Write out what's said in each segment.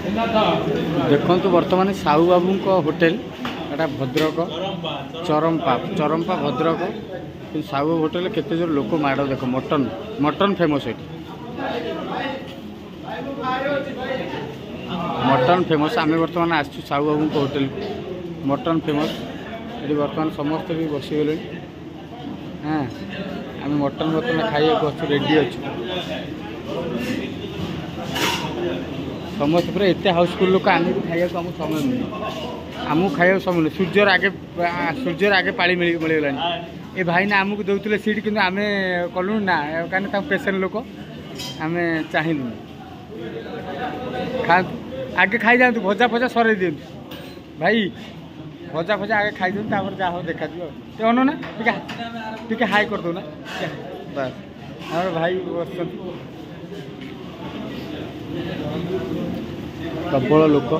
देखु बर्तमान साहू बाबू होटेल एटा भद्रक चरमपा भद्रक साहू बाबू होटेल केते जोर लोक माड़ देख मटन मटन फेमस ये मटन फेमस आम बर्तमान आसु साहू बाबू होटेल मटन फेमस ये बर्तमान समस्त भी बसीगले हाँ आम मटन बर्तमान खाई रेडी अच्छे समस्त पूरा एत हाउसफुल लोक आम भी खाया आम समय मिले आमको खाया समय मिले सूर्यर आगे पाली मिलगला ये भाई ना आमको दौले सीट कि आम कलु ना कहीं पेसेंट लोक आम चाहलु खा आगे खाई जातु भजा फजा सर दिखाँ भाई भजा फजा आगे खाई दिखाँ जहाँ देखा तो अनु ना टे हाई कर दो ना बस हमारे भाई बस प्रबल लोक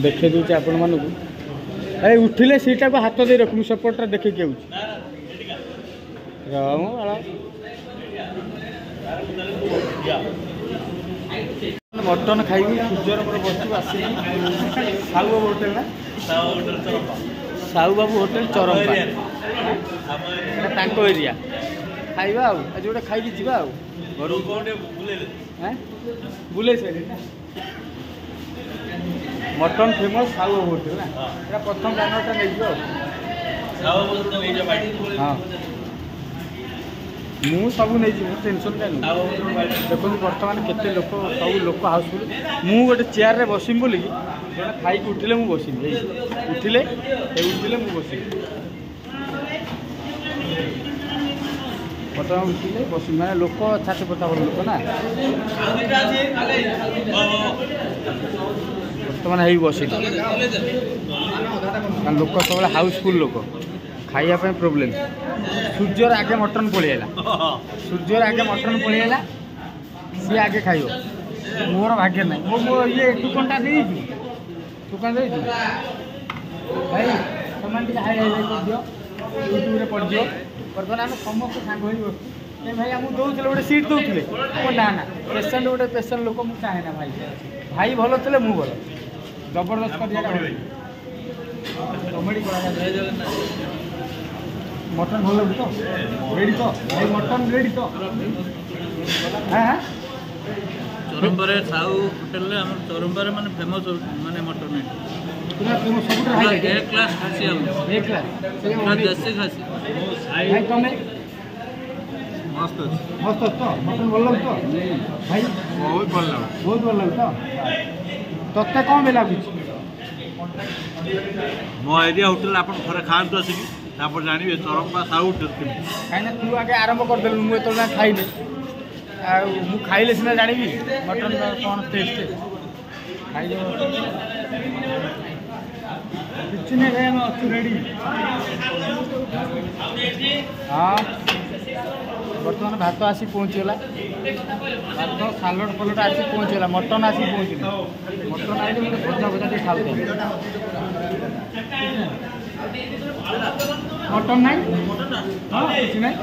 देखे दूचे आपण मानक अरे उठिले सीटा को हाथ दे रखू सेपटा देखे मटन खाई सूर्यर पर बस आस साहू बाबू होटेल ना साहू बाबू होटेल चरमपा एरिया खाइबा आज गोटे खाई जा बुले मटन फेमस साहू बाबू होटेल ना प्रथम बैनरटा नहीं हाँ मु सब नहीं टेंशन क्या देखो बर्तमान केते लोक सब लोक हाउसफुल मु गोटे चेयर रे बसिम बोली खाई उठिले मु बसिम उठिले मु बसिम बर्तमान उठिले बसिम माने लोक छाती पता बोल लोक ना बर्तमान है बस लोक सब हाउसफुल लोक खाइबा प्रोब्लेम सूर्यर आगे मटन पलैला सूर्यर आगे मटन पलैला सी आगे खाइब मोर भाग्य ना मो ये टुकनटा दे टुकन दे भाई समान हाई हाई कर दियो यूट्यूब पड़ दियो बर्तमान आम समस्त सांग बस भाई आमको दौले गोटे सीट दौले ना ना पेसेंट गोटे पेसेंट लोक मुझे चाहे ना भाई भाई भल थे मु भल जबरदस्त कर कमेडी मटन भल तो रेडी तो भाई मटन रेडी तो हाँ चरमपारे साहू होटेल चरमपारे माने फेमस माने मटन पूरा फेमस सब ए क्लास खासी ए क्लास देसी खासी भाई तमे मस्त मस्त तो मटन भल तो भाई बहुत भल तो तत्ते कौन बेला कुछ मो एरिया होटेल आपन थरे खान तो आसिकी तापर जानिबे चरमपा साहू होटेल काइना तू आगे आरंभ कर देलु मु तो ना खाइले आ मु खाइले सिना जानिबी मटन कोन टेस्ट खाइलो किछ ने रे हम अच्छु रेडी हां बर्तमान भात आसी पहुँचीगला भात सालड फलड आसी पहुँचीगला मटन आसी पहुँचला मटन आइले मैं भजा भजा टे खाऊ मटन नहीं हाँ कुछ नहीं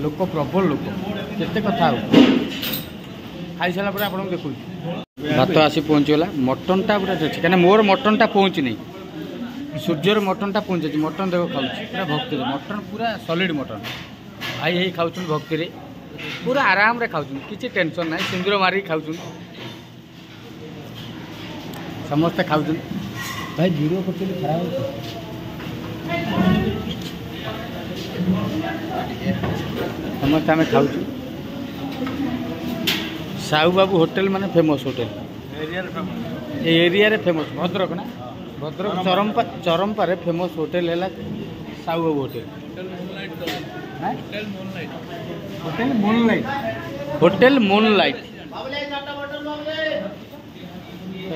लोक प्रबल लोक केते कथा खाई सारा पर आप देखु भात आसी पहुँचीगला मटनटा पूरा अच्छे कहीं मोर मटनटा पहुँची नहीं सूर्यर मटनटा पहुँचे मटन देख खाऊँ पूरा भक्ति मटन पूरा सॉलिड मटन भाई यही खाऊँ भक्ति पूरा आराम रे खाऊँ किसी टेंशन ना सिंदूर मारिक खाऊँ समस्ते खाऊँ भाई वीडियो कर खराब समस्ते आम खाऊँ साहू बाबू होटेल माने फेमस होटेल एरिया रे फेमस भद्रक ना भद्रक चरमपारे फेमस होटेल है साहू बाबू होटेल मूनलाइट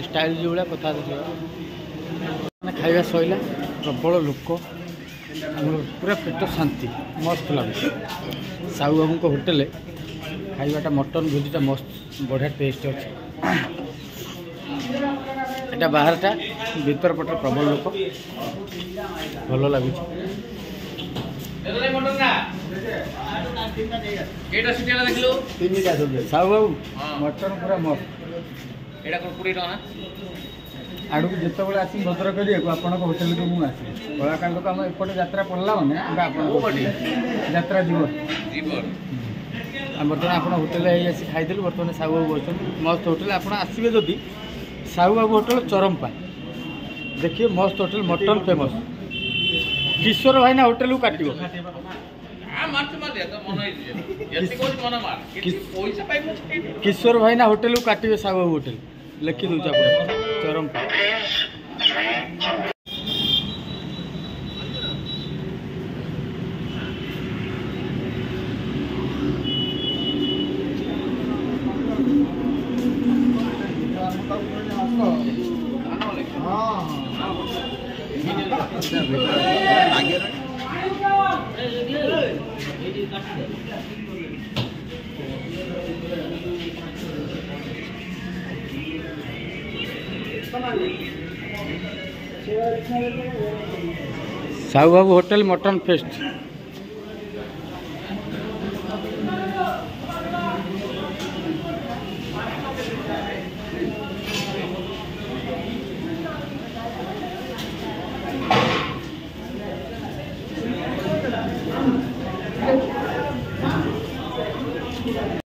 स्टाइल जो भाया कथा देखा खाଇବା सैला प्रबल लोक पूरा पेट शांति मस्त लगे साहू बाबू होटेल खाइबाटा मटन भोजीटा मस्त बढ़िया टेस्ट अच्छे एटा बाहरटा भीतर पटे प्रबल लोक भल लगुच केटा सिटियाला देखलो तीनटा सब साहू बाबू हाँ। मटन पूरा मस्त एटा कोन 20 टका ना आड़ को जिते बड़े आसी भद्रक आपण होटेल को मुझे आसी कलाकांड को आम एपटे यात्रा पड़ला मैंने यात्रा जीव जीवन बर्तमान आप होटेल आसी खाईदेलु बर्तमान साहू बाबू बस मस्त होटेल आप आसवे जदि साहू बाबू होटेल चरमपा देखिए मस्त होटेल मटन फेमस किशोर भाईना होटेल को काट किशोर भाईना होटेल को काटे साहू बाबू होटेल लिखि दूचे आप चरमपा साहू बाबू होटेल मटन फेस्ट।